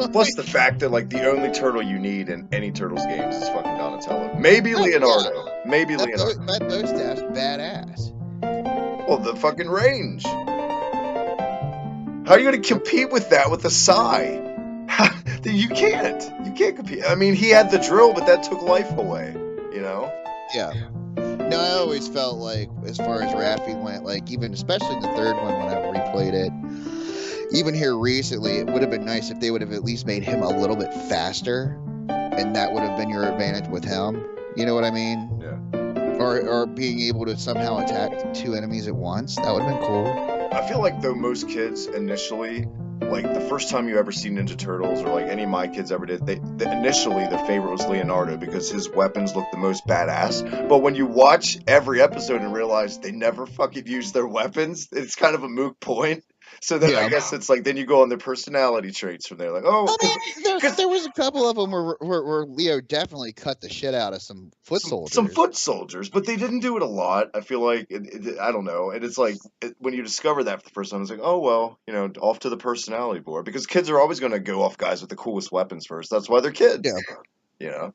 Plus the fact that like the only turtle you need in any Turtles games is fucking Donatello. Maybe Oh, Leonardo. yeah. Maybe That Leonardo. bow staff's badass. Well, the fucking range. How are you going to compete with that with the Sai? You can't. You can't compete. I mean, he had the drill, but that took life away. You know? Yeah. No, I always felt like, as far as Raffi went, like, even especially in the third one when I replayed it, even here recently, it would have been nice if they would have at least made him a little bit faster, and that would have been your advantage with him. You know what I mean? Yeah. Or being able to somehow attack two enemies at once. That would have been cool. I feel like though most kids initially, like the first time you ever see Ninja Turtles, or like any of my kids ever did, initially their favorite was Leonardo because his weapons looked the most badass. But when you watch every episode and realize they never fucking use their weapons, it's kind of a moot point. So then I guess it's like then you go on their personality traits from there, like I mean, there was a couple of them where Leo definitely cut the shit out of some foot soldiers. Some foot soldiers, but they didn't do it a lot. I feel like I don't know, and it's like when you discover that for the first time, it's like, oh well, you know, off to the personality board because kids are always going to go off guys with the coolest weapons first. That's why they're kids. Yeah. You know.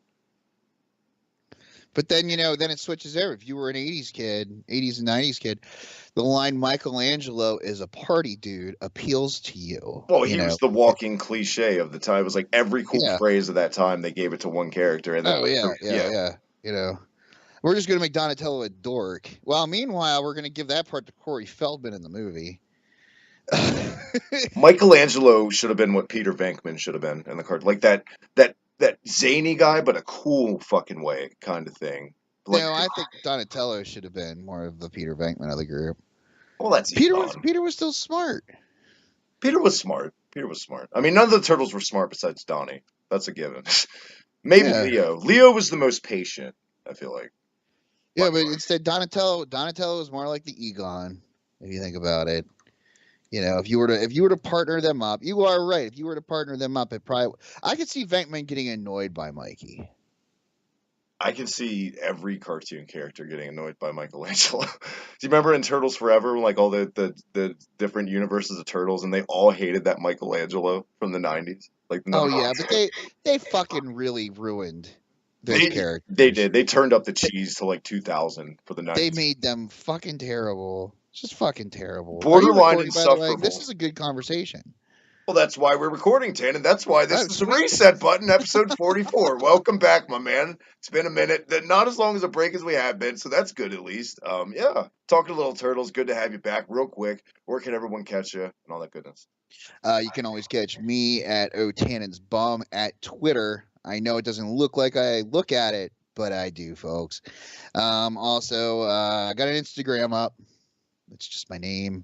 But then, you know, then it switches over. If you were an 80s kid, 80s and 90s kid, the line Michelangelo is a party dude appeals to you. Well, he was the walking cliche of the time. It was like every cool phrase of that time, they gave it to one character. And then, yeah. You know, we're just going to make Donatello a dork. Well, meanwhile, we're going to give that part to Corey Feldman in the movie. Michelangelo should have been what Peter Venkman should have been in the card. Like that zany guy, but a cool fucking way kind of thing. Like, no, I think Donatello should have been more of the Peter Venkman of the group. Well, that's Peter was still smart. Peter was smart. I mean, none of the turtles were smart besides Donnie. That's a given. Maybe Leo. Leo was the most patient, I feel like. Yeah, but instead Donatello was more like the Egon, if you think about it. You know, if you were to partner them up, you are right. If you were to partner them up, I could see Venkman getting annoyed by Mikey. I can see every cartoon character getting annoyed by Michelangelo. Do you remember in Turtles Forever, like all the different universes of Turtles, and they all hated that Michelangelo from the 90s? Like, but they fucking really ruined those characters. They did. They turned up the cheese to like 2000 for the 90s. They made them fucking terrible. Just fucking terrible. Borderline insufferable. This is a good conversation. Well, that's why we're recording, Tannen. That's why this is the reset button, episode 44. Welcome back, my man. It's been a minute. Not as long as a break as we have been, so that's good at least. Talking to Little Turtles. Good to have you back. Real quick, where can everyone catch you and all that goodness? You can always catch me at Tannen's Bum at Twitter. I know it doesn't look like I look at it, but I do, folks. Also, I got an Instagram up. It's just my name.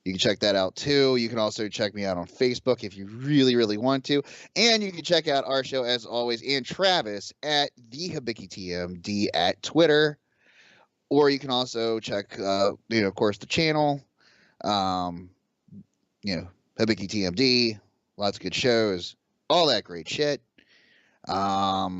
You can check that out too. You can also check me out on Facebook if you really, really want to. And you can check out our show as always and Travis at the Hibiki TMD at Twitter. Or you can also check of course the channel. Hibiki TMD, lots of good shows, all that great shit. That's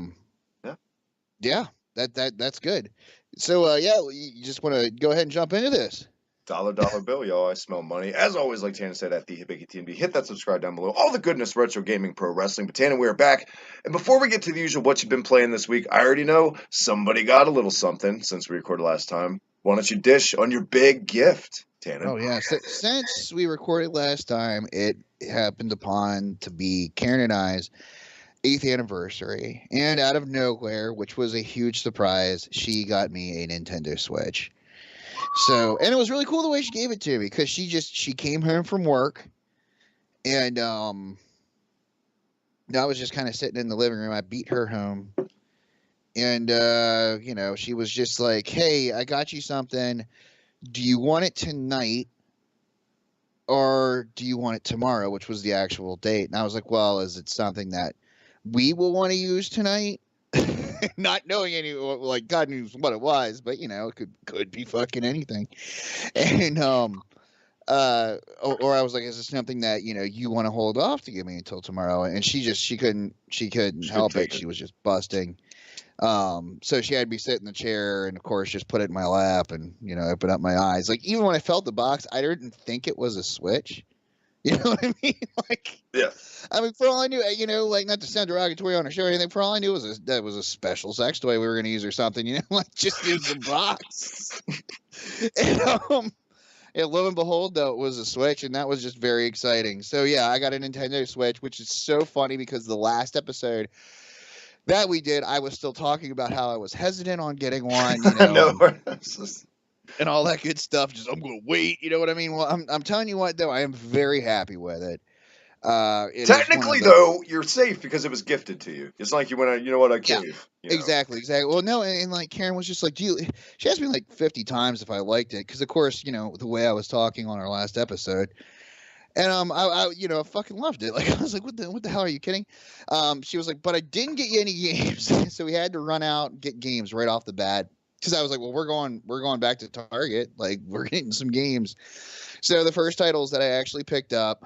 good. So you just want to go ahead and jump into this. Dollar bill, y'all. I smell money. As always, like Tannen said, at the Hibiki TMD, hit that subscribe down below. All the goodness, retro gaming, pro wrestling. But Tannen, we're back. And before we get to the usual what you've been playing this week, I already know somebody got a little something since we recorded last time. Why don't you dish on your big gift, Tannen? Oh, yeah. Since we recorded last time, it happened upon to be Karen and I's 8th anniversary. And out of nowhere, which was a huge surprise, she got me a Nintendo Switch. So, and it was really cool the way she gave it to me because she came home from work and I was just kind of sitting in the living room. I beat her home and, she was just like, hey, I got you something. Do you want it tonight or do you want it tomorrow, which was the actual date? And I was like, well, is it something that we will want to use tonight? Not knowing God knows what it was, but it could be fucking anything. And or I was like, is this something that you want to hold off to give me until tomorrow? And she couldn't help it. She was just busting. So she had me sit in the chair and of course just put it in my lap and open up my eyes. Like even when I felt the box, I didn't think it was a Switch. You know what I mean? Like, Yeah. I mean, for all I knew, like, not to sound derogatory on a show or anything, for all I knew that was a special sex toy we were going to use or something, like, just use the box. And, lo and behold, though, it was a Switch, and that was just very exciting. So, yeah, I got a Nintendo Switch, which is so funny because the last episode that we did, I was still talking about how I was hesitant on getting one, No, and all that good stuff. Just, I'm going to wait, you know what I mean? Well, I'm telling you what, though, I am very happy with it. It technically, is though, you're safe because it was gifted to you. It's like you went, you know what, I cave. Exactly. Well, no, and like Karen was just like, she asked me like 50 times if I liked it, because of course, the way I was talking on our last episode, and I fucking loved it. Like, I was like, what the hell, are you kidding? She was like, but I didn't get you any games, so we had to run out and get games right off the bat. Because I was like, well, we're going back to Target, like, we're getting some games. So the first titles that I actually picked up,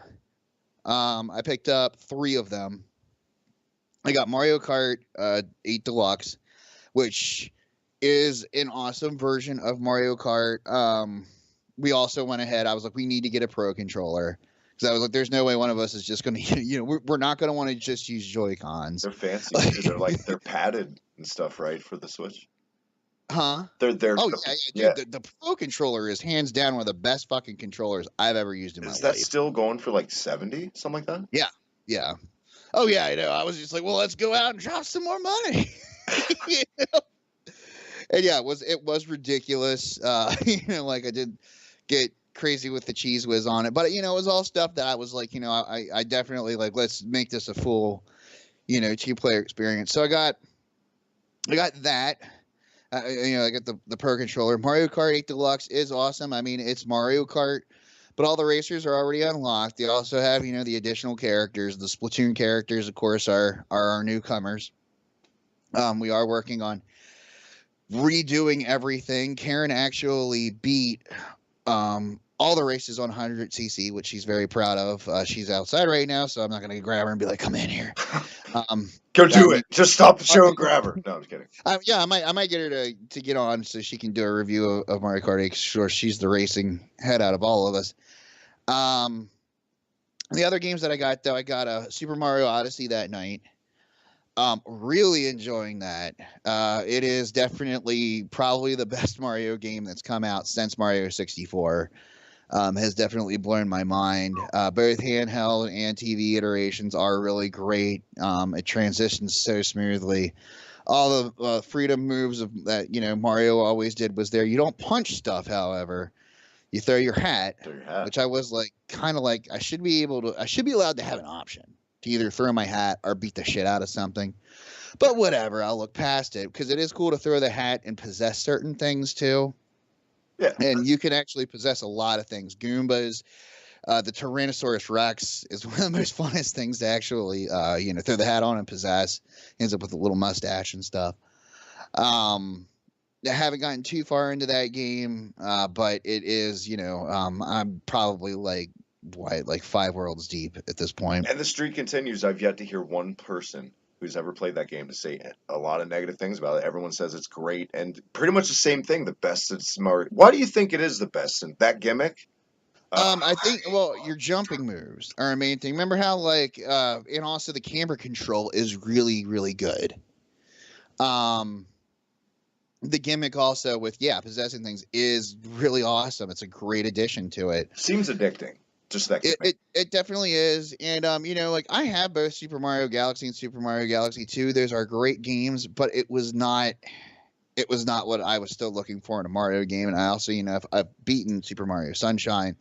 I picked up 3 of them. I got Mario Kart 8 Deluxe, which is an awesome version of Mario Kart. We also went ahead. I was like, we need to get a Pro controller, because I was like, there's no way one of us is just going to, we're not going to want to just use Joy-Cons. They're fancy. They're padded and stuff, right, for the Switch? Huh? Yeah. Dude, the Pro controller is hands down one of the best fucking controllers I've ever used in my life. Is that still going for like 70, something like that? Yeah. Oh yeah, I know. I was just like, well, let's go out and drop some more money. And yeah, it was ridiculous. Like, I did get crazy with the Cheese Whiz on it, but it was all stuff that I was like, I definitely, like, let's make this a full, 2-player experience. So I got that. I got the Pro controller. Mario Kart 8 Deluxe is awesome. I mean, it's Mario Kart, but all the racers are already unlocked. They also have, the additional characters. The Splatoon characters, of course, are our newcomers. We are working on redoing everything. Karen actually beat all the races on 100cc, which she's very proud of. She's outside right now, so I'm not going to grab her and be like, come in here. Go do it. Just stop the show and grab her. No, I'm just kidding. Yeah, I might get her to get on so she can do a review of Mario Kart 8. Sure, she's the racing head out of all of us. The other games that I got, though, I got a Super Mario Odyssey that night. Really enjoying that. It is definitely probably the best Mario game that's come out since Mario 64. Has definitely blown my mind. Both handheld and TV iterations are really great. It transitions so smoothly. All the freedom moves that Mario always did was there. You don't punch stuff, however. You throw your hat, which I was like, kind of like, I should be allowed to have an option to either throw my hat or beat the shit out of something. But whatever, I'll look past it, because it is cool to throw the hat and possess certain things too. Yeah. And you can actually possess a lot of things. Goombas, the Tyrannosaurus Rex is one of the most funnest things to actually, throw the hat on and possess. Ends up with a little mustache and stuff. I haven't gotten too far into that game, but it is, I'm probably like 5 worlds deep at this point. And the streak continues. I've yet to hear one person who's ever played that game to say a lot of negative things about it. Everyone says it's great, and pretty much the same thing. The best in Mario. Why do you think it is the best in that gimmick? I think, your jumping moves are a main thing. Remember how, like, and also the camera control is really, really good. The gimmick also with, possessing things is really awesome. It's a great addition to it. Seems addicting. Just that gimmick. It definitely is. And, like, I have both Super Mario Galaxy and Super Mario Galaxy 2. Those are great games, but it was not what I was still looking for in a Mario game. And I also, I've beaten Super Mario Sunshine.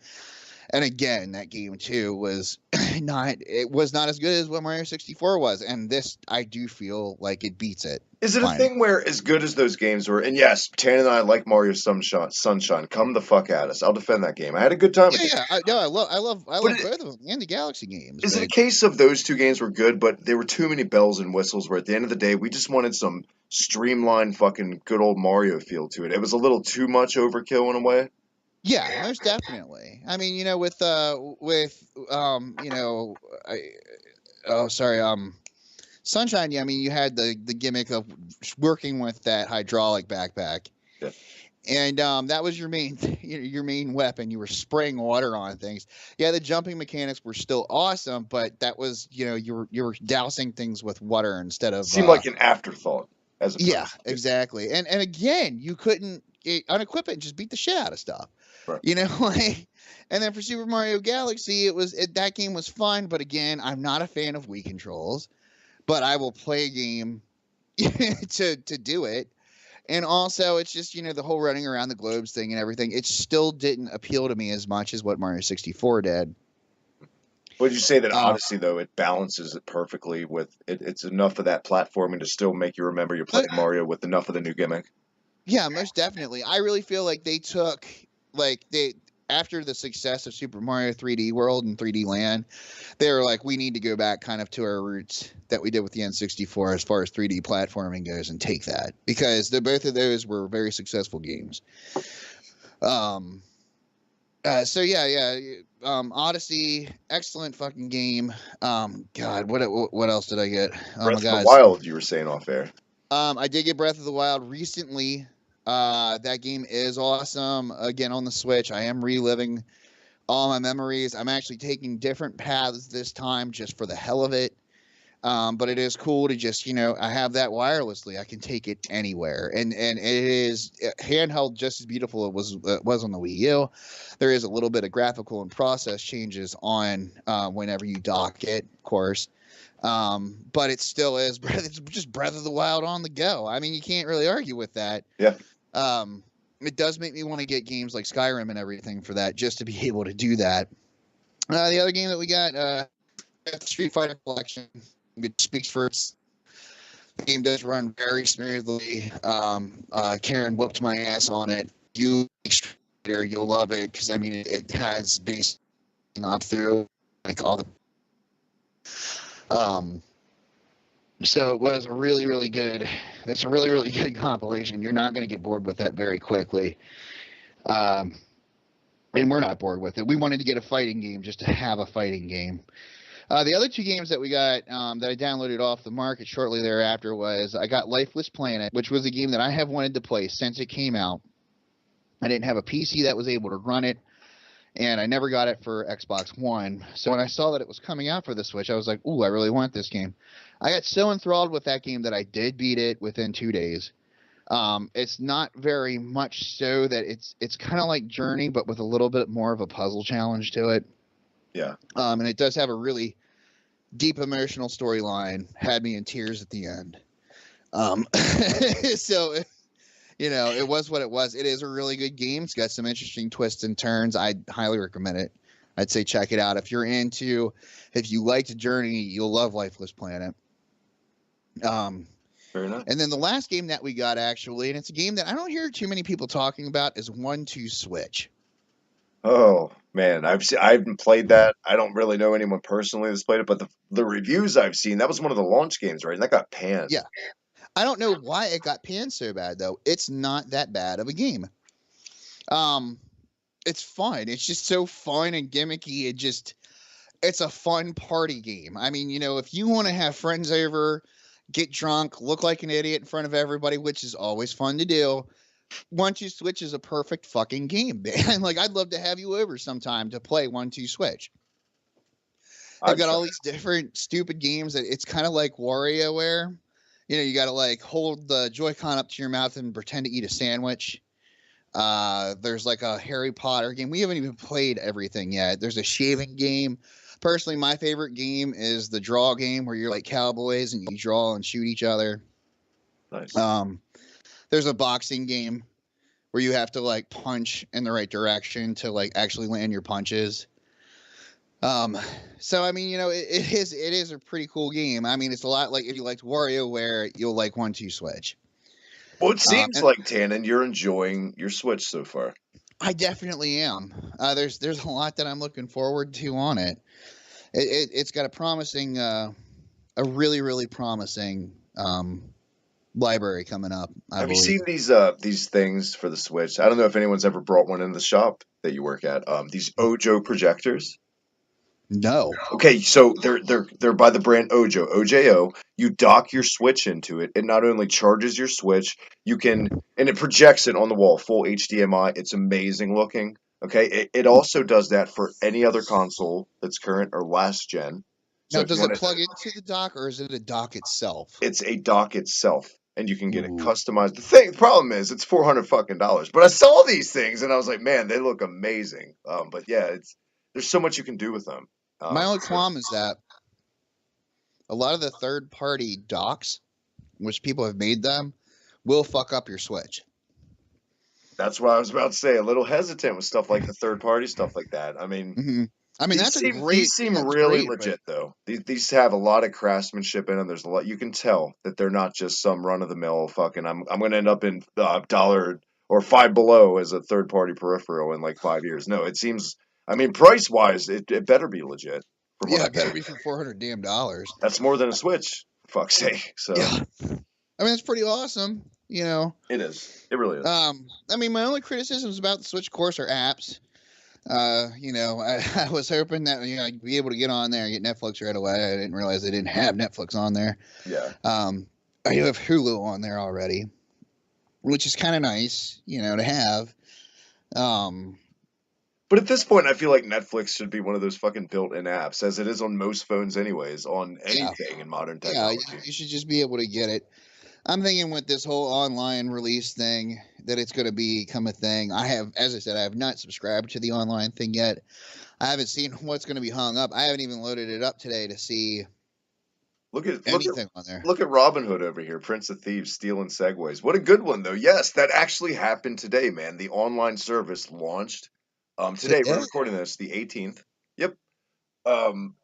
And again, that game too was not as good as what Mario 64 was. And this, I do feel like it beats it. Is it a thing where, as good as those games were, and yes, Tannen and I like Mario Sunshine. Come the fuck at us. I'll defend that game. I had a good time. I love both of them and the Galaxy games. Is it a case of those two games were good, but there were too many bells and whistles where at the end of the day, we just wanted some streamlined fucking good old Mario feel to it. It was a little too much overkill in a way. Yeah, most definitely. I mean, Sunshine, I mean, you had the gimmick of working with that hydraulic backpack. Yeah. And that was your main your main weapon. You were spraying water on things. Yeah, the jumping mechanics were still awesome, but that was you were dousing things with water instead of Seemed like an afterthought as yeah, opposed to exactly. And again, you couldn't unequip it and just beat the shit out of stuff. right. Like. And then for Super Mario Galaxy, that game was fun, but again, I'm not a fan of Wii controls, but I will play a game to do it. And also, it's just, the whole running around the globes thing and everything. It still didn't appeal to me as much as what Mario 64 did. Would you say that Odyssey, though, it balances it perfectly with it's enough of that platforming to still make you remember you're playing Mario with enough of the new gimmick? Yeah, most definitely. I really feel like they took, after the success of Super Mario 3D World and 3D Land, they were like, we need to go back kind of to our roots that we did with the N64 as far as 3D platforming goes and take that, because both of those were very successful games. So yeah. Odyssey, excellent fucking game. God, what else did I get? Oh Breath my of God. the Wild, you were saying off air. I did get Breath of the Wild recently. That game is awesome. Again, on the Switch, I am reliving all my memories. I'm actually taking different paths this time just for the hell of it. But it is cool to just, I have that wirelessly. I can take it anywhere, and it is handheld just as beautiful as it was on the Wii U. There is a little bit of graphical and process changes on whenever you dock it, of course. But it still is. It's just Breath of the Wild on the go. I mean, you can't really argue with that. Yeah. It does make me want to get games like Skyrim and everything for that, just to be able to do that. The other game that we got, Street Fighter Collection. It speaks for its. The game does run very smoothly. Karen whooped my ass on it. You'll love it, because I mean it has base not through like all the. So it was a really, really good. It's a really, really good compilation. You're not going to get bored with that very quickly. And we're not bored with it. We wanted to get a fighting game just to have a fighting game. The other two games that we got that I downloaded off the market shortly thereafter was I got Lifeless Planet, which was a game that I have wanted to play since it came out. I didn't have a PC that was able to run it, and I never got it for Xbox One. So when I saw that it was coming out for the Switch, I was like, ooh, I really want this game. I got so enthralled with that game that I did beat it within 2 days. It's not very much so that it's kind of like Journey, but with a little bit more of a puzzle challenge to it. Yeah. And it does have a really deep emotional storyline. Had me in tears at the end. So, it was what it was. It is a really good game. It's got some interesting twists and turns. I'd highly recommend it. I'd say check it out. If you liked Journey, you'll love Lifeless Planet. Fair enough. And then the last game that we got, actually, and it's a game that I don't hear too many people talking about, is 1-2 Switch. Oh man, I haven't played that. I don't really know anyone personally that's played it, but the reviews I've seen, that was one of the launch games, right? And that got panned. Yeah. I don't know why it got panned so bad, though. It's not that bad of a game. It's fun. It's just so fun and gimmicky. It's a fun party game. I mean, if you want to have friends over, get drunk, look like an idiot in front of everybody, which is always fun to do, 1-2 Switch is a perfect fucking game, man. Like, I'd love to have you over sometime to play 1-2 Switch. They've got all these different stupid games that it's kind of like WarioWare. You got to hold the Joy-Con up to your mouth and pretend to eat a sandwich. There's like a Harry Potter game. We haven't even played everything yet. There's a shaving game. Personally, my favorite game is the draw game where you're like cowboys and you draw and shoot each other. Nice. There's a boxing game where you have to punch in the right direction to actually land your punches. So I mean, it is a pretty cool game. I mean, it's a lot like if you liked WarioWare, you'll like 1-2 Switch. Well, it seems like, Tannen, you're enjoying your Switch so far. I definitely am. There's a lot that I'm looking forward to on it. It's got a really, really promising library coming up. Have you seen these things for the Switch? I don't know if anyone's ever brought one in the shop that you work at. These Ojo projectors. No. Okay, so they're by the brand OJO. You dock your Switch into it. It not only charges your Switch, and it projects it on the wall, full HDMI. It's amazing looking. Okay, it also does that for any other console that's current or last gen. So Now, if you does it want to, plug into the dock or is it a dock itself? it's a dock itself, and you can get it Ooh. customized. The problem is, it's $400 fucking. But I saw these things, and I was like, man, they look amazing. But yeah, there's so much you can do with them. My only So qualm is that a lot of the third-party docks, which people have made them, will fuck up your Switch. that's what I was about to say. A little hesitant with stuff like the third party stuff like that. I mean, Mm-hmm. I mean, these seem that's really great, but legit though. These have a lot of craftsmanship in them. There's a lot you can tell that they're not just some run of the mill fucking. I'm going to end up in dollar or Five Below as a third party peripheral in like 5 years. No, it seems. I mean, price wise, it better be legit from what yeah, I it better get. be for $400 damn. That's more than a Switch, for fuck's sake. So Yeah, I mean, it's pretty awesome, you know. it is. It really is. I mean, my only criticisms about the Switch, of course, are apps. You know, I was hoping that I'd be able to get on there and get Netflix right away. I didn't realize they didn't have Netflix on there. Yeah. I do have Hulu on there already, which is kind of nice, to have. Um, But at this point, I feel like Netflix should be one of those fucking built-in apps, as it is on most phones, anyways, on yeah, anything in modern yeah, technology. you should just be able to get it. I'm thinking with this whole online release thing that it's going to become a thing. As I said, I have not subscribed to the online thing yet. I haven't seen what's going to be hung up. I haven't even loaded it up today to see anything on there. Look at Robin Hood over here, Prince of Thieves, stealing segways. What a good one, though. Yes, that actually happened today, man. The online service launched today. We're Today? recording this, the 18th. Yep. Um,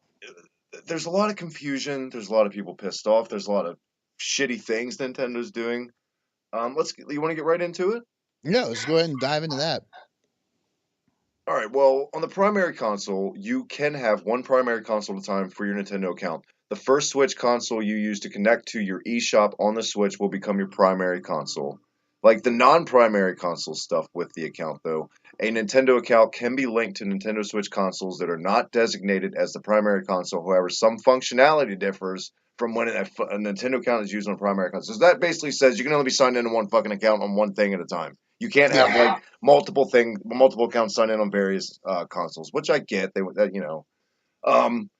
there's a lot of confusion. There's a lot of people pissed off. There's a lot of shitty things Nintendo's doing. You want to get right into it? No, let's go ahead and dive into that. All right, well, on the primary console, you can have one primary console at a time for your Nintendo account. The first Switch console you use to connect to your eShop on the Switch will become your primary console. Like the non-primary console stuff with the account, though, a Nintendo account can be linked to Nintendo Switch consoles that are not designated as the primary console. However, some functionality differs from when a Nintendo account is used on a primary console. So that basically says you can only be signed into one fucking account on one thing at a time. You can't have Yeah. like multiple accounts signed in on various consoles, which I get.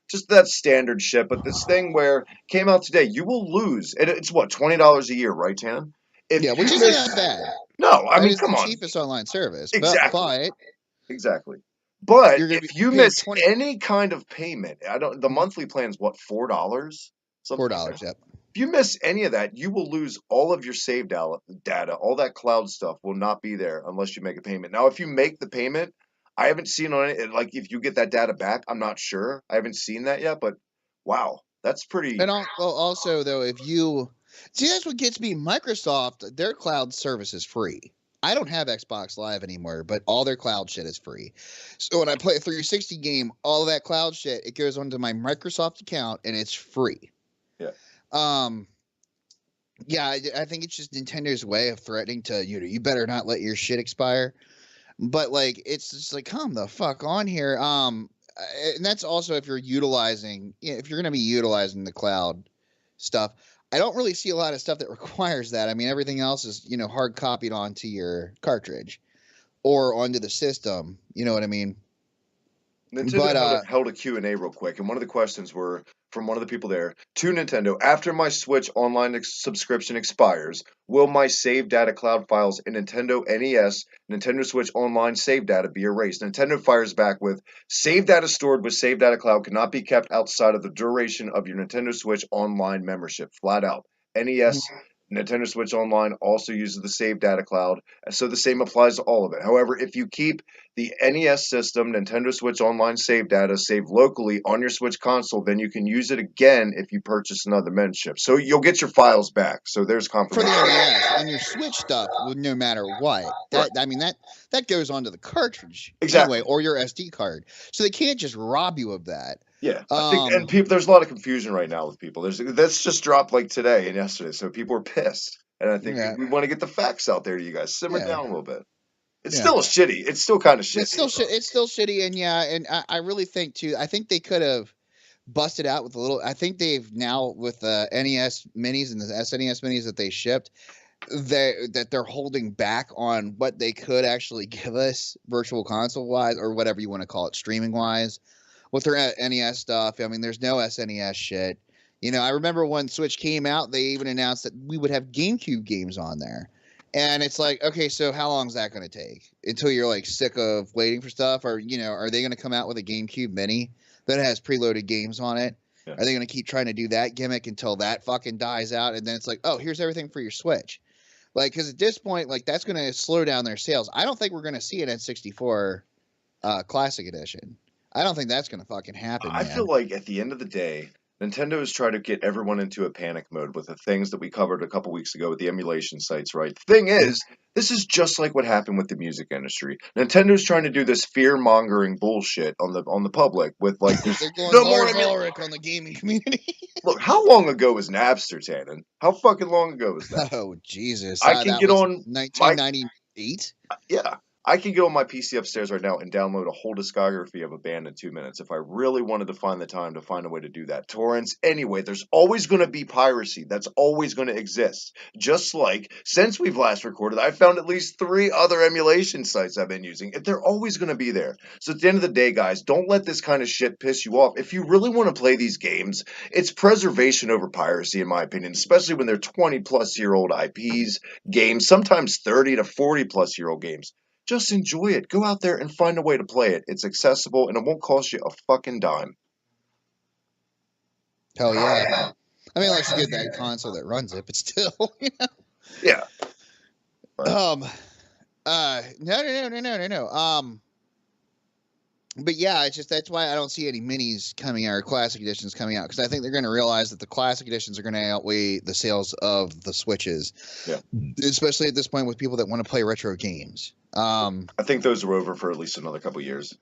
Just that standard shit. But this thing where came out today, you will lose. It's what, $20 a year, right, Tan? If Yeah, which you isn't miss, that bad. no, I That mean, is the come on, cheapest online service. exactly, But exactly. But you're going to if be you paying miss any kind of payment, I don't. The monthly plan's what, $4, something like that. $4. Yep. If you miss any of that, you will lose all of your saved data. All that cloud stuff will not be there unless you make a payment. Now, if you make the payment, I haven't seen on it, like if you get that data back, I'm not sure. I haven't seen that yet, but wow, that's pretty. And also though, if you see, that's what gets me. Microsoft, their cloud service is free. I don't have Xbox Live anymore, but all their cloud shit is free. So when I play a 360 game, all of that cloud shit, it goes onto my Microsoft account and it's free. Yeah. Yeah, I think it's just Nintendo's way of threatening to, you better not let your shit expire. But like, it's just like, come the fuck on here. And that's also if you're if you're going to be utilizing the cloud stuff. I don't really see a lot of stuff that requires that. I mean, everything else is, hard copied onto your cartridge or onto the system. You know what I mean? Nintendo held a Q&A real quick, and one of the questions were from one of the people there. To Nintendo, after my Switch online subscription expires, will my save data cloud files in Nintendo NES, Nintendo Switch online save data be erased? Nintendo fires back with, save data stored with save data cloud cannot be kept outside of the duration of your Nintendo Switch online membership. Flat out. NES, Nintendo Switch Online also uses the save data cloud, so the same applies to all of it. However, if you keep the NES system, Nintendo Switch Online save data saved locally on your Switch console, then you can use it again if you purchase another membership. So you'll get your files back. So there's for confirmation. the NES and your Switch stuff, no matter what, that goes onto the cartridge Exactly. anyway, or your SD card. So they can't just rob you of that. Yeah, I think, and people, there's a lot of confusion right now with people. That's just dropped like today and yesterday, so people are pissed, and I think Yeah. we want to get the facts out there to you guys. Simmer Yeah. down a little bit. It's Yeah. still shitty. It's still kind of shitty. It's still it's still shitty, and yeah, and I really think too. I think they could have busted out with a little. I think they've now with the NES minis and the SNES minis that they shipped, that they're holding back on what they could actually give us virtual console wise or whatever you want to call it, streaming wise, with their NES stuff. I mean, there's no SNES shit. You know, I remember when Switch came out, they even announced that we would have GameCube games on there. And it's like, okay, so how long is that going to take until you're like sick of waiting for stuff? Or, you know, are they going to come out with a GameCube Mini that has preloaded games on it? Yeah. Are they going to keep trying to do that gimmick until that fucking dies out? And then it's like, oh, here's everything for your Switch. Like, because at this point, like, that's going to slow down their sales. I don't think we're going to see an N64 Classic Edition. I don't think that's going to fucking happen, I man. feel like at the end of the day, Nintendo is trying to get everyone into a panic mode with the things that we covered a couple weeks ago with the emulation sites, right? The thing is, this is just like what happened with the music industry. Nintendo's trying to do this fear-mongering bullshit on the public with like this They're going no more Lars Ulrich on the gaming community. Look, how long ago was Napster, Tannen? How fucking long ago was that? Oh, Jesus. I can That get was on 1998? Yeah, I can get on my PC upstairs right now and download a whole discography of a band in 2 minutes if I really wanted to find the time to find a way to do that. Torrents, anyway, there's always going to be piracy. That's always going to exist. Just like, since we've last recorded, I found at least 3 other emulation sites I've been using. They're always going to be there. So at the end of the day, guys, don't let this kind of shit piss you off. If you really want to play these games, it's preservation over piracy, in my opinion, especially when they're 20-plus-year-old IPs, games, sometimes 30 to 40-plus-year-old games. Just enjoy it. Go out there and find a way to play it. It's accessible and it won't cost you a fucking dime. Hell yeah. I mean, unless you get that console that runs it, but still, you know. Yeah. No. But yeah, it's just that's why I don't see any minis coming out or classic editions coming out, because I think they're going to realize that the classic editions are going to outweigh the sales of the Switches. Yeah. Especially at this point with people that want to play retro games. I think those are over for at least another couple of years.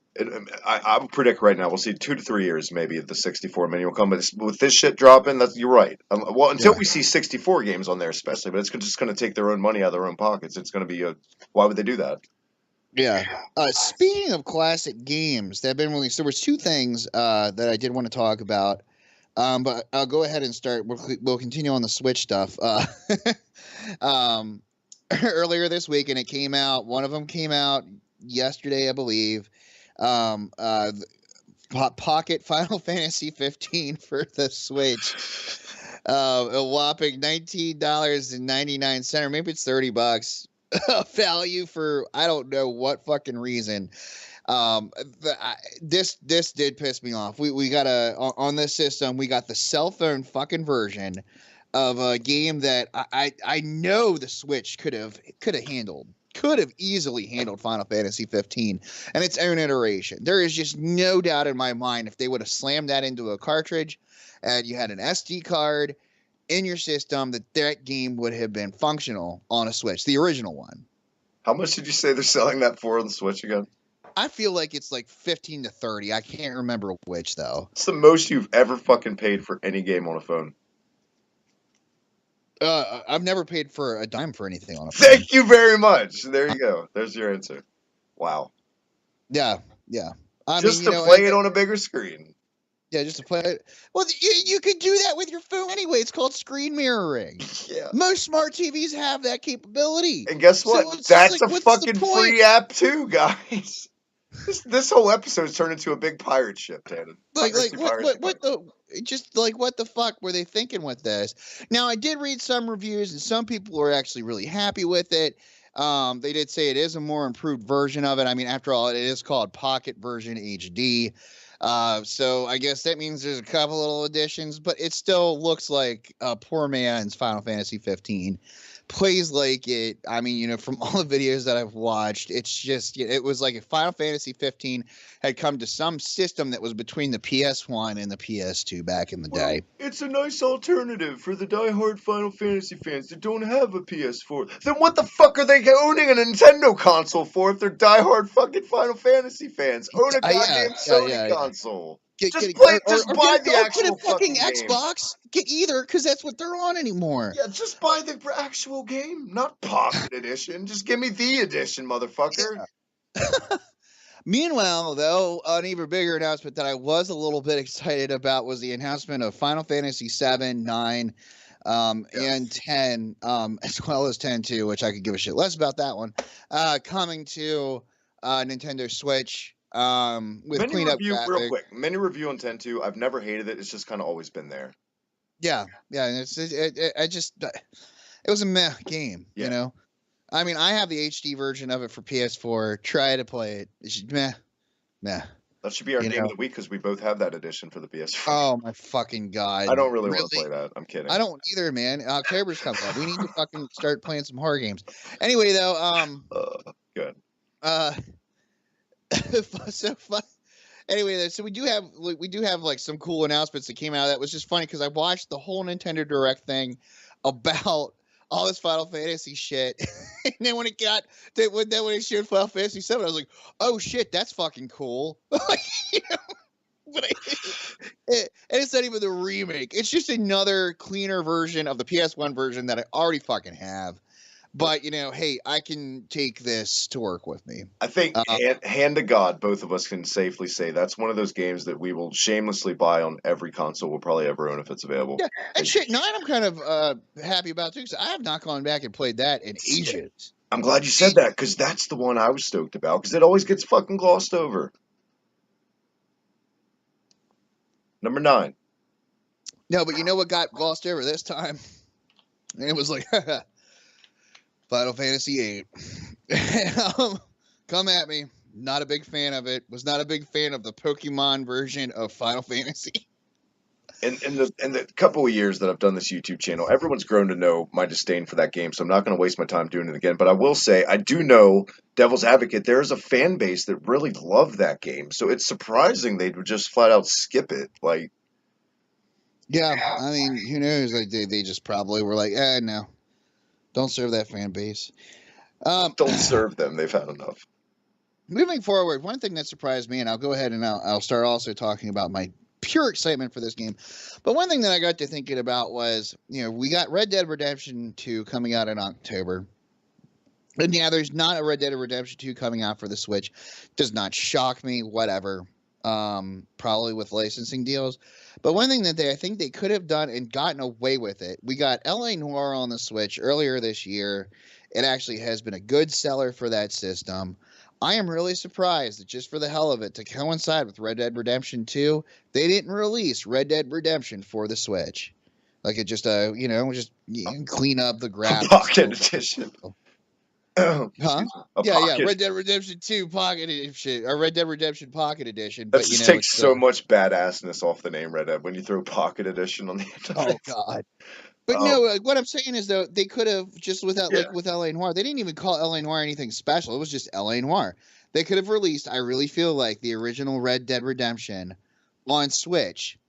I would predict right now we'll see 2 to 3 years maybe the 64 mini will come. But with this shit dropping, you're right. Well, until we see 64 games on there, especially, but it's just going to take their own money out of their own pockets. It's going to be why would they do that? Yeah. Speaking of classic games that have been released, there was 2 things that I did want to talk about. But I'll go ahead and start. We'll continue on the Switch stuff. Earlier this week, and it came out. One of them came out yesterday, I believe. Pocket Final Fantasy 15 for the Switch. A whopping $19.99, or maybe it's $30. Value for I don't know what fucking reason. This did piss me off. We got on this system. We got the cell phone fucking version of a game that I know the Switch could have easily handled Final Fantasy 15 and its own iteration. There is just no doubt in my mind if they would have slammed that into a cartridge and you had an SD card in your system, that game would have been functional on a Switch, the original one. How much did you say they're selling that for on the Switch again? I feel like it's like 15 to 30. I can't remember which though. It's the most you've ever fucking paid for any game on a phone. I've never paid for a dime for anything on a phone. Thank you very much. There you go. There's your answer. Wow. Yeah. Just to play it on a bigger screen. Yeah, just to play it. Well, you could do that with your phone anyway. It's called screen mirroring. Yeah. Most smart TVs have that capability. And guess what? So that's like, a fucking free app too, guys. This whole episode's turned into a big pirate ship, Tannen. What the fuck were they thinking with this? Now, I did read some reviews, and some people were actually really happy with it. They did say it is a more improved version of it. I mean, after all, it is called Pocket Version HD. So I guess that means there's a couple little additions, but it still looks like a poor man's Final Fantasy 15. Plays like it. I mean, from all the videos that I've watched, it's just, it was like if Final Fantasy 15 had come to some system that was between the PS1 and the PS2 back in the day. It's a nice alternative for the diehard Final Fantasy fans that don't have a PS4. Then what the fuck are they owning a Nintendo console for if they're diehard fucking Final Fantasy fans? Own a goddamn Sony console. Just play. Just buy the get a actual fucking game. Xbox. Get either, because that's what they're on anymore. Yeah, just buy the actual game, not Pocket Edition. Just give me the edition, motherfucker. Yeah. Meanwhile, though, an even bigger announcement that I was a little bit excited about was the announcement of Final Fantasy 7, 9, and 10, as well as 10 too, which I could give a shit less about that one, coming to Nintendo Switch with cleaned up graphics. Real quick, mini review on 10 2. I've never hated it. It's just kind of always been there. Yeah, and it was a meh game, you know. I mean, I have the HD version of it for PS4. Try to play it. It's just meh. That should be our game of the week because we both have that edition for the PS4. Oh my fucking god! I don't really want to play that. I'm kidding. I don't either, man. October's coming up. We need to fucking start playing some horror games. Anyway, though, good. So fun. Anyway, so we do have like some cool announcements that came out of that. It was just funny because I watched the whole Nintendo Direct thing about all this Final Fantasy shit, and then when it showed Final Fantasy 7, I was like, "Oh shit, that's fucking cool!" You know? But and it's not even the remake; it's just another cleaner version of the PS1 version that I already fucking have. But you know, hey, I can take this to work with me. I think, hand to God, both of us can safely say that's one of those games that we will shamelessly buy on every console we'll probably ever own if it's available. Yeah, and shit, 9 I'm kind of happy about too, because I have not gone back and played that in ages. I'm glad you said that, because that's the one I was stoked about, because it always gets fucking glossed over. Number 9. No, but you know what got glossed over this time? And it was like, Final Fantasy VIII. Come at me. Not a big fan of it. Was not a big fan of the Pokemon version of Final Fantasy. In the couple of years that I've done this YouTube channel, everyone's grown to know my disdain for that game, so I'm not going to waste my time doing it again. But I will say, I do know, Devil's Advocate, there's a fan base that really loved that game, so it's surprising they would just flat out skip it. Like, yeah, I mean, who knows? Like they just probably were like, no. Don't serve that fan base. Don't serve them. They've had enough. Moving forward, one thing that surprised me, and I'll go ahead and I'll start also talking about my pure excitement for this game. But one thing that I got to thinking about was, you know, we got Red Dead Redemption 2 coming out in October. And yeah, there's not a Red Dead Redemption 2 coming out for the Switch. Does not shock me, whatever. Probably with licensing deals. But one thing that I think they could have done and gotten away with it, we got L.A. Noire on the Switch earlier this year. It actually has been a good seller for that system. I am really surprised that just for the hell of it, to coincide with Red Dead Redemption 2, they didn't release Red Dead Redemption for the Switch. Like it just, you can clean up the graphics. Pocket edition. Huh? Yeah, Red Dead Redemption 2 Pocket Edition, or Red Dead Redemption Pocket Edition. That just takes so much badassness off the name Red Dead when you throw Pocket Edition on the end of it. Oh, God. But no, like, what I'm saying is, though, they could have just with L.A. Noire, they didn't even call L.A. Noire anything special. It was just L.A. Noire. They could have released, I really feel like, the original Red Dead Redemption on Switch.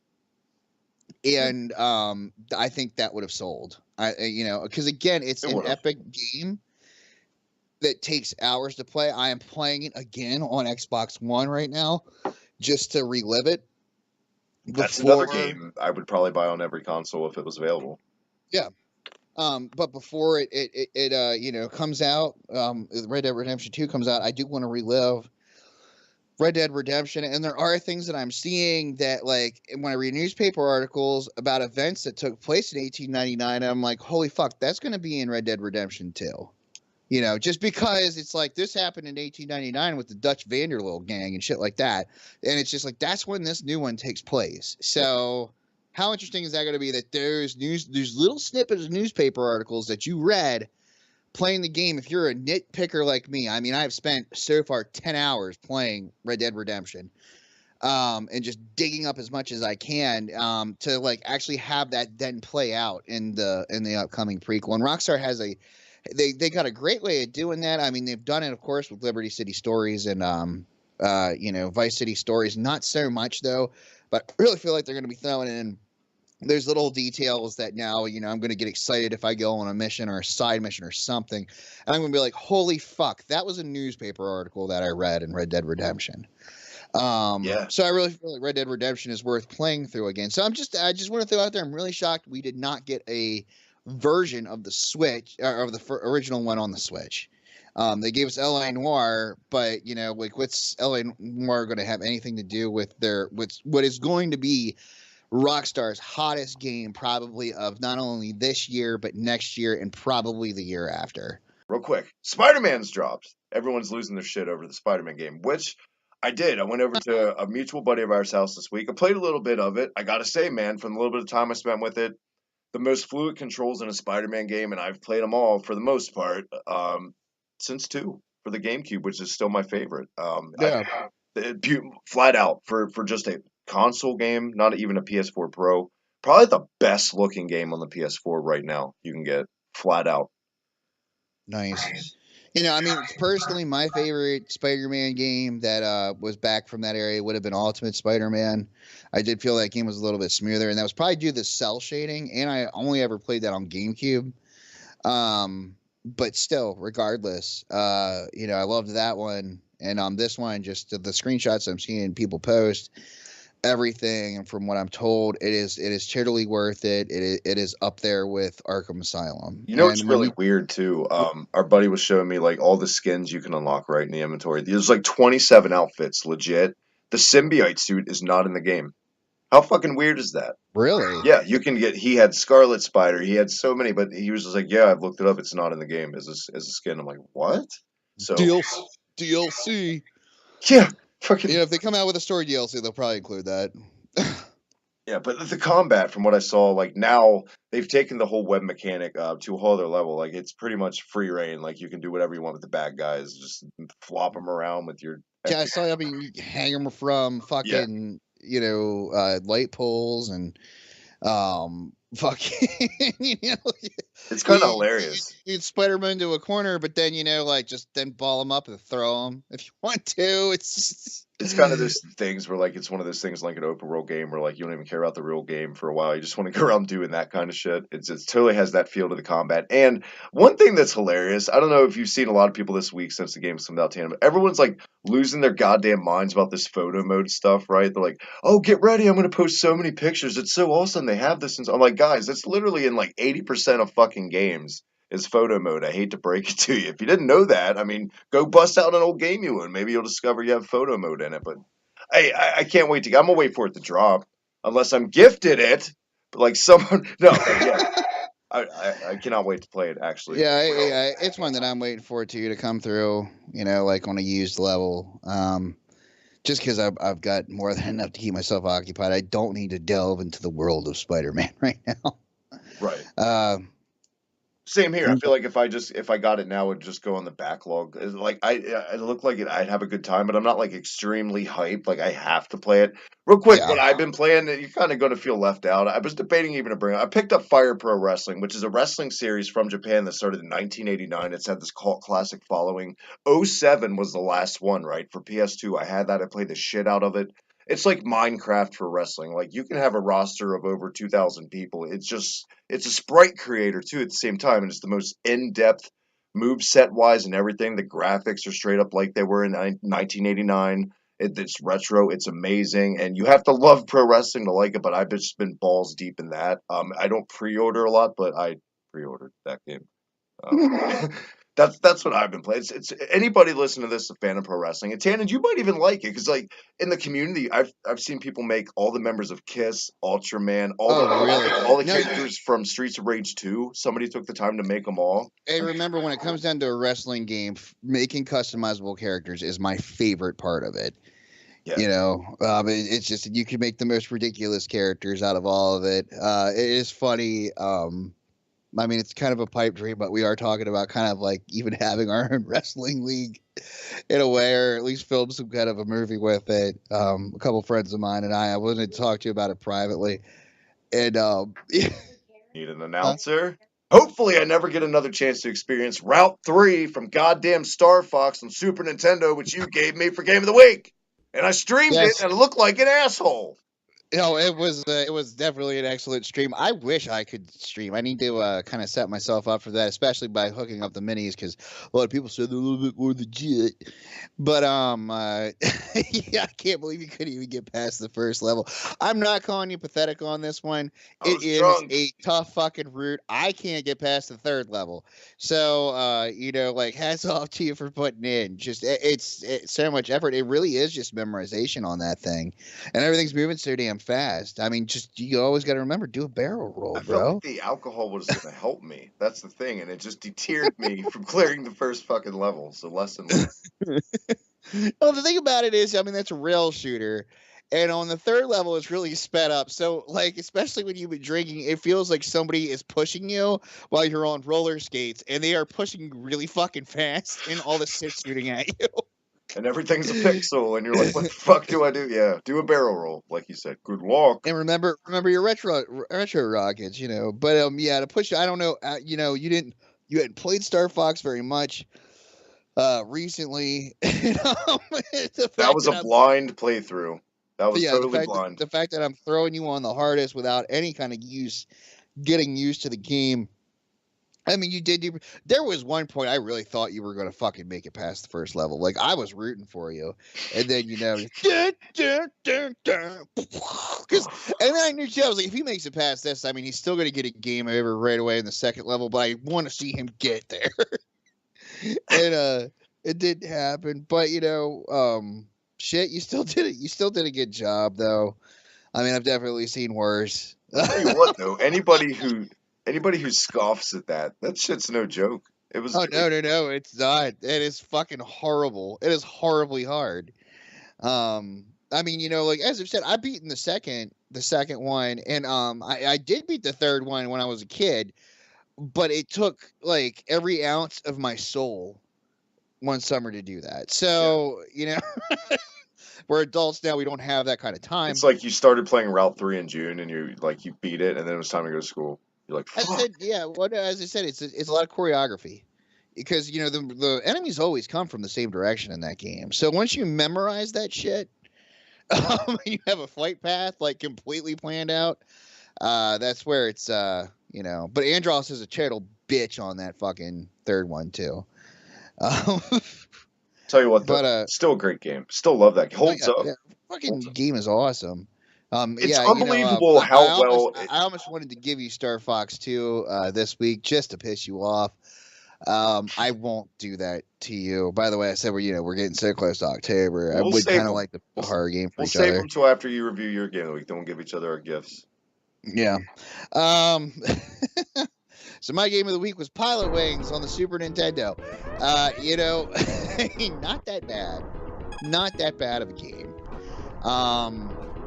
And I think that would have sold. Because, again, it's an epic game that takes hours to play. I am playing it again on Xbox One right now just to relive it. That's another game I would probably buy on every console if it was available. Yeah. But before it comes out, Red Dead Redemption 2 comes out, I do want to relive Red Dead Redemption. And there are things that I'm seeing that, like, when I read newspaper articles about events that took place in 1899, I'm like, holy fuck, that's going to be in Red Dead Redemption 2. You know, just because it's like this happened in 1899 with the Dutch Vanderlil gang and shit like that. And it's just like, that's when this new one takes place. So how interesting is that going to be that there's little snippets of newspaper articles that you read playing the game? If you're a nitpicker like me, I mean, I've spent so far 10 hours playing Red Dead Redemption and just digging up as much as I can to like actually have that then play out in the upcoming prequel. And Rockstar has They got a great way of doing that. I mean, they've done it, of course, with Liberty City Stories and, Vice City Stories. Not so much, though. But I really feel like they're going to be throwing in there's little details that now, I'm going to get excited if I go on a mission or a side mission or something. And I'm going to be like, holy fuck, that was a newspaper article that I read in Red Dead Redemption. Yeah. So I really feel like Red Dead Redemption is worth playing through again. So I just want to throw out there, I'm really shocked we did not get a version of the Switch or of the original one on the Switch. They gave us LA Noire, but like what's LA Noire going to have anything to do with what is going to be Rockstar's hottest game, probably of not only this year but next year and probably the year after. Real quick, Spider-Man's dropped. Everyone's losing their shit over the Spider-Man game, which I did. I went over to a mutual buddy of ours' house this week. I played a little bit of it. I gotta say, man, from the little bit of time I spent with it, the most fluid controls in a Spider-Man game, and I've played them all for the most part since 2 for the GameCube, which is still my favorite. Yeah. Flat out for just a console game, not even a PS4 Pro, probably the best looking game on the PS4 right now you can get, flat out. Nice. I mean, personally, my favorite Spider-Man game that was back from that area would have been Ultimate Spider-Man. I did feel that game was a little bit smoother, and that was probably due to the cell shading, and I only ever played that on GameCube. But still, regardless, I loved that one. And this one, just the screenshots I'm seeing people post, everything, and from what I'm told, it is totally worth it. It is up there with Arkham Asylum. You know what's really weird too? Our buddy was showing me like all the skins you can unlock right in the inventory. There's like 27 outfits, legit. The symbiote suit is not in the game. How fucking weird is that? Really? Yeah, you can get. He had Scarlet Spider. He had so many, but he was just like, "Yeah, I've looked it up. It's not in the game as a skin." I'm like, "What?" So DLC. Yeah, fucking. If they come out with a story DLC, they'll probably include that. Yeah, but the combat, from what I saw, like now they've taken the whole web mechanic to a whole other level. Like it's pretty much free reign. Like you can do whatever you want with the bad guys. Just flop them around with your. Yeah, I saw. I mean, you hang them from fucking light poles and fucking it's kind of hilarious. You'd Spider-Man into a corner, but then just then ball them up and throw them if you want to. It's kind of those things where like it's one of those things like an open world game where like you don't even care about the real game for a while. You just want to go around doing that kind of shit. It totally has that feel to the combat. And one thing that's hilarious, I don't know if you've seen a lot of people this week since the game's come out, Tannen, but everyone's like losing their goddamn minds about this photo mode stuff, right? They're like, "Oh, get ready! I'm gonna post so many pictures. It's so awesome. They have this." And I'm like, guys, that's literally in like 80% of fucking games. Is photo mode. I hate to break it to you. If you didn't know that, I mean, go bust out an old game you own. Maybe you'll discover you have photo mode in it. But I can't wait to. I'm gonna wait for it to drop, unless I'm gifted it. But like someone, no, yeah, I cannot wait to play it. Actually, yeah, it's one that I'm waiting for to come through. Like on a used level. Just because I've got more than enough to keep myself occupied. I don't need to delve into the world of Spider-Man right now. Right. Same here. I feel like if I got it now, it would just go on the backlog. Like I look like I'd have a good time, but I'm not like extremely hyped. Like I have to play it. Real quick, what I've been playing, you're kind of going to feel left out. I was debating even to bring. I picked up Fire Pro Wrestling, which is a wrestling series from Japan that started in 1989. It's had this cult classic following. '07 was the last one, right, for PS2. I had that. I played the shit out of it. It's like Minecraft for wrestling. Like you can have a roster of over 2,000 people. It's a sprite creator too at the same time, and it's the most in-depth move set wise and everything. The graphics are straight up like they were in 1989. It's retro. It's amazing, and you have to love pro wrestling to like it. But I've just been balls deep in that. I don't pre-order a lot, but I pre-ordered that game. That's what I've been playing. It's anybody listening to this a fan of pro wrestling. And Tannen, you might even like it because like in the community, I've seen people make all the members of Kiss, Ultraman, all the characters from Streets of Rage 2. Somebody took the time to make them all. Hey, remember when it comes down to a wrestling game, making customizable characters is my favorite part of it. Yeah. It's just you can make the most ridiculous characters out of all of it. It is funny. I mean, it's kind of a pipe dream, but we are talking about kind of like even having our own wrestling league in a way, or at least film some kind of a movie with it. A couple friends of mine and I wanted to talk to you about it privately. And need an announcer? Hopefully I never get another chance to experience Route 3 from goddamn Star Fox on Super Nintendo, which you gave me for Game of the Week. And I streamed it and it looked like an asshole. No, it was definitely an excellent stream. I wish I could stream. I need to kind of set myself up for that, especially by hooking up the minis, because a lot of people said they're a little bit more legit. But yeah, I can't believe you couldn't even get past the first level. I'm not calling you pathetic on this one. I It was is drunk. a tough fucking route. I can't get past the third level. So like hats off to you for putting in. Just it's so much effort. It really is just memorization on that thing. And everything's moving so damn fast. I mean, just you always got to remember, do a barrel roll, I felt bro. like the alcohol was going to help me. That's the thing, and it just deterred me from clearing the first fucking level. So lesson learned. Well, the thing about it is, I mean, that's a rail shooter. And on the third level, it's really sped up. So, like, especially when you've been drinking, it feels like somebody is pushing you while you're on roller skates, and they are pushing you really fucking fast, and all the shit's shooting at you. And everything's a pixel, and you're like, what the fuck do I do? Yeah, do a barrel roll, like you said. Good luck. And remember your retro rockets, But yeah, to push, I don't know, you hadn't played Star Fox very much recently. That was a blind playthrough. That was totally blind. The fact that I'm throwing you on the hardest without any kind of getting used to the game. I mean, there was one point I really thought you were going to fucking make it past the first level. Like, I was rooting for you. And then, dun, dun, dun, dun, and then I knew, I was like, if he makes it past this, I mean, he's still going to get a game over right away in the second level, but I want to see him get there. And it didn't happen. But, shit, you still did it. You still did a good job, though. I mean, I've definitely seen worse. I'll tell you what, though, anybody who scoffs at that shit's no joke. It was. Oh no, it's not. It is fucking horrible. It is horribly hard. I mean, like as I've said, I beaten the second one, and I did beat the third one when I was a kid, but it took like every ounce of my soul one summer to do that. So we're adults now. We don't have that kind of time. It's like you started playing Route 3 in June, and you beat it, and then it was time to go to school. You're like, fuck. As I said, it's a lot of choreography, because the enemies always come from the same direction in that game. So once you memorize that shit, you have a flight path like completely planned out. That's where it's But Andros is a total bitch on that fucking third one too. Tell you what, though, still a great game. Still love that. Holds up. Yeah, fucking game is awesome. It's unbelievable how well. I almost wanted to give you Star Fox 2 this week just to piss you off. I won't do that to you. By the way, I said we're getting so close to October. I would kind of like the horror game for each other. We'll save them till after you review your game of the week. Then we'll give each other our gifts. Yeah. So my game of the week was Pilot Wings on the Super Nintendo. Not that bad. Not that bad of a game.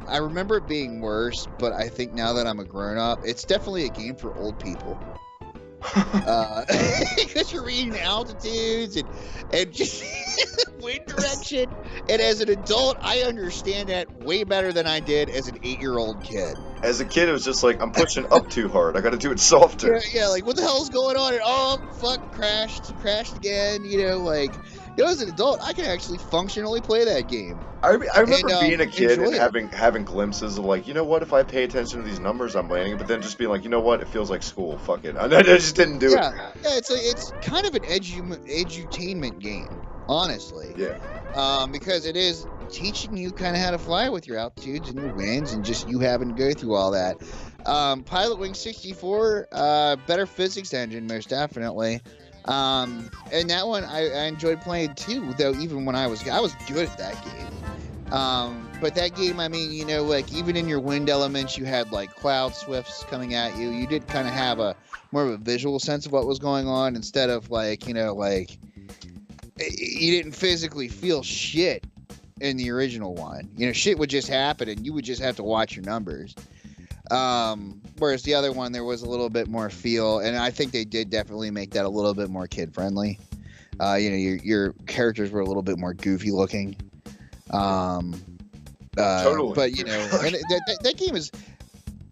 I remember it being worse, but I think now that I'm a grown-up, it's definitely a game for old people. Because you're reading altitudes and just wind direction. And as an adult, I understand that way better than I did as an 8-year-old kid. As a kid, it was just like, I'm pushing up too hard. I got to do it softer. Yeah, like, what the hell's going on? And, oh, fuck, crashed again. As an adult, I can actually functionally play that game. I remember being a kid and having glimpses of like, what, if I pay attention to these numbers I'm landing, but then just being like, you know what, it feels like school, fuck it. I just didn't do it. Yeah, it's kind of an edutainment game, honestly. Yeah. Because it is teaching you kind of how to fly with your altitudes and your winds, and just you having to go through all that. Pilot Wing 64, better physics engine, most definitely. And that one I enjoyed playing too, though. Even when I was good at that game. But that game, I mean, even in your wind elements, you had like cloud swifts coming at you. You did kind of have more of a visual sense of what was going on, instead of you didn't physically feel shit in the original one. Shit would just happen, and you would just have to watch your numbers. Whereas the other one, there was a little bit more feel, and I think they did definitely make that a little bit more kid friendly. Your characters were a little bit more goofy looking. Totally. But and that game is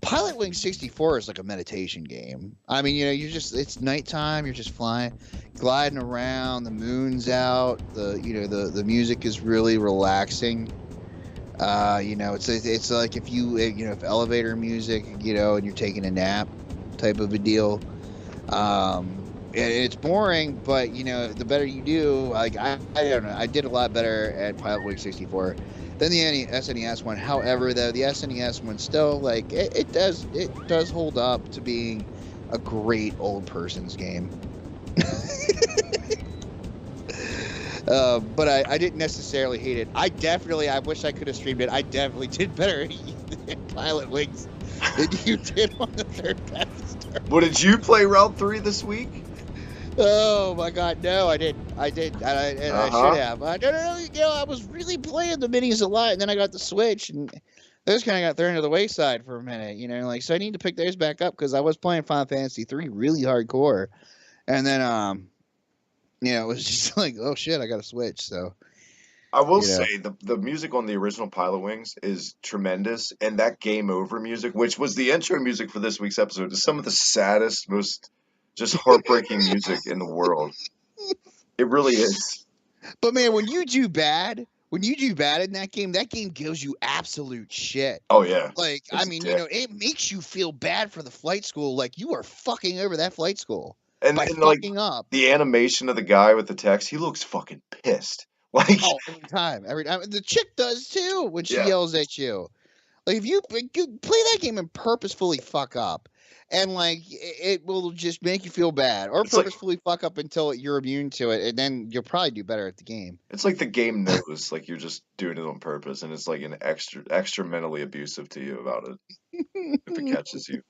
Pilot Wing 64 is like a meditation game. I mean, it's nighttime, you're just gliding around, the moon's out, the music is really relaxing. It's like if if elevator music, and you're taking a nap type of a deal. And it's boring, but the better you do, like I don't know, I did a lot better at Pilot Wing 64 than the SNES one. However, though, the SNES one still it does hold up to being a great old person's game. But I didn't necessarily hate it. I wish I could have streamed it. I definitely did better at Pilot Wings than you did on the third Path. Well, did you play Route 3 this week? Oh my God, no, I didn't. I should have. I don't know. I was really playing the minis a lot, and then I got the Switch, and those kind of got thrown to the wayside for a minute. So I need to pick those back up because I was playing Final Fantasy 3 really hardcore, and then it was just like, oh shit, I got a Switch. So I will say the music on the original Pilot Wings is tremendous, and that Game Over music, which was the intro music for this week's episode, is some of the saddest, most just heartbreaking music in the world. It really is. But man, when you do bad in that game gives you absolute shit. Oh yeah. Like, I mean, it makes you feel bad for the flight school. Like, you are fucking over that flight school. And fucking up. The animation of the guy with the text, he looks fucking pissed. Like, every time. The chick does too when she yells at you. Like, if you play that game and purposefully fuck up, and it will just make you feel bad, or purposefully fuck up until you're immune to it, and then you'll probably do better at the game. It's like the game knows, like you're just doing it on purpose, and it's like an extra mentally abusive to you about it if it catches you.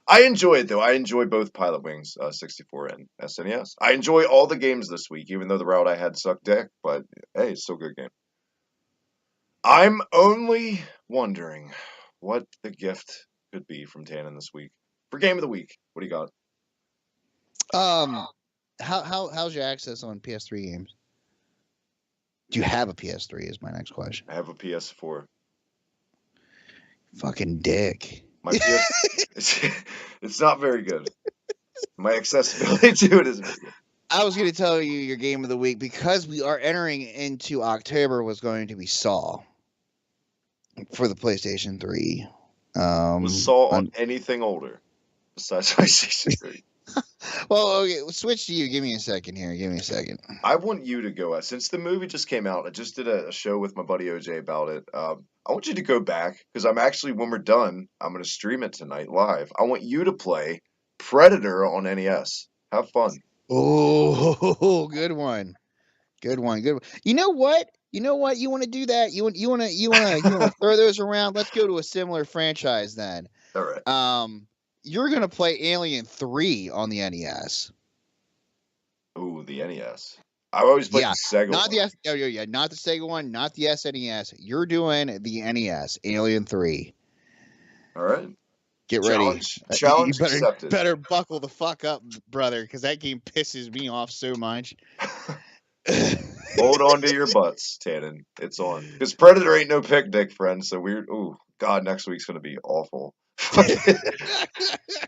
I enjoy it though. I enjoy both Pilot Wings 64 and SNES. I enjoy all the games this week, even though the route I had sucked dick. But hey, it's still a good game. I'm only wondering what the gift could be from Tannen this week for Game of the Week. What do you got? How's your access on PS3 games? Do you have a PS3? Is my next question. I have a PS4. Fucking dick. My it's not very good. My accessibility to it isn't very good. I was going to tell you your game of the week because we are entering into October was going to be Saw for the PlayStation 3. Was Saw on anything older besides PlayStation 3? Well, okay, switch to you. Give me a second here. I want you to go. Since the movie just came out, I just did a show with my buddy OJ about it. I want you to go back because I'm actually, when we're done, I'm going to stream it tonight live. I want you to play Predator on NES. Have fun. Oh, good one. You know what? You want to do that? You want to throw those around? Let's go to a similar franchise then. All right. You're gonna play Alien 3 on the NES. Ooh, the NES. I always played the Sega not one. Not the Sega one, not the SNES. You're doing the NES, Alien 3. All right. Get ready. Challenge you accepted. Better buckle the fuck up, brother, because that game pisses me off so much. Hold on to your butts, Tannen. It's on. Because Predator ain't no picnic, friends. So ooh, God, next week's gonna be awful.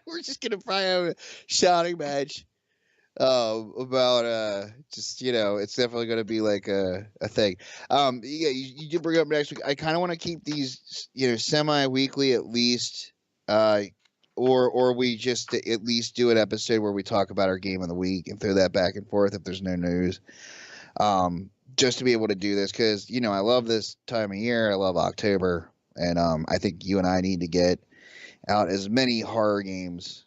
We're just gonna probably have a shouting match about it's definitely gonna be like a thing. You did bring up next week. I kind of want to keep these semi-weekly at least, or we just at least do an episode where we talk about our game of the week and throw that back and forth if there's no news. Just to be able to do this because I love this time of year. I love October, and I think you and I need to get out as many horror games,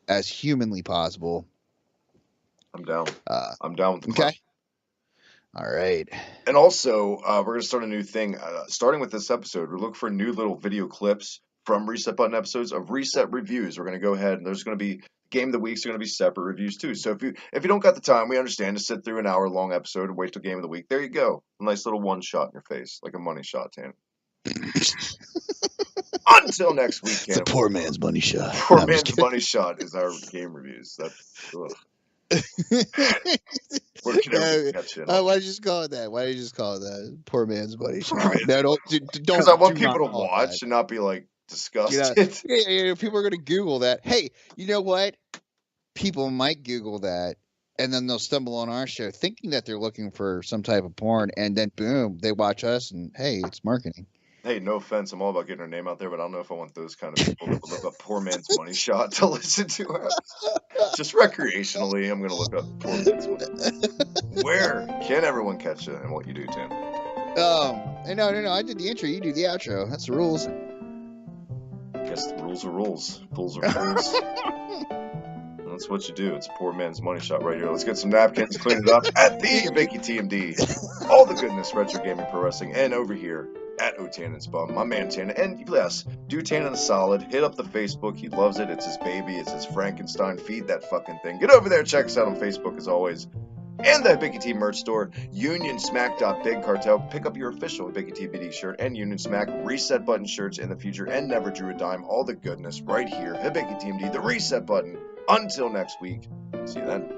as humanly possible. I'm down. I'm down with the question. All right. And also, we're going to start a new thing. Starting with this episode, we're looking for new little video clips from Reset Button episodes of Reset reviews. We're going to go ahead and there's going to be Game of the Weeks are going to be separate reviews too. So if you don't got the time, we understand to sit through an hour-long episode and wait till Game of the Week. There you go. A nice little one shot in your face, like a money shot, Tan. Until next week, it's a poor man's money shot. Poor man's money shot is our game reviews. That's why did you just call it that? Why did you just call it that? Poor man's money shot. No, don't. Because I want people to watch and not be like disgusted. People are going to Google that. Hey, you know what? People might Google that, and then they'll stumble on our show thinking that they're looking for some type of porn, and then boom, they watch us, and hey, it's marketing. Hey, no offense, I'm all about getting our name out there, but I don't know if I want those kind of people that would look up Poor Man's Money Shot to listen to us. Just recreationally, I'm gonna look up Poor Man's Money. Where can everyone catch you and what you do, Tim? No. I did the intro. You do the outro. That's the rules. Guess the rules are rules. Fools are fools. That's what you do. It's a Poor Man's Money Shot right here. Let's get some napkins, clean it up at the Hibiki TMD. All the goodness, retro gaming, pro wrestling, and over here at Tannen's Bum, my man Tannen. And yes, do Tannen a solid. Hit up the Facebook. He loves it. It's his baby. It's his Frankenstein. Feed that fucking thing. Get over there. Check us out on Facebook as always. And the Hibiki T merch store, UnionSmack.Big Cartel. Pick up your official Hibiki TBD shirt and Union Smack reset button shirts in the future and never drew a dime. All the goodness right here. Hibiki TMD, the reset button. Until next week. See you then.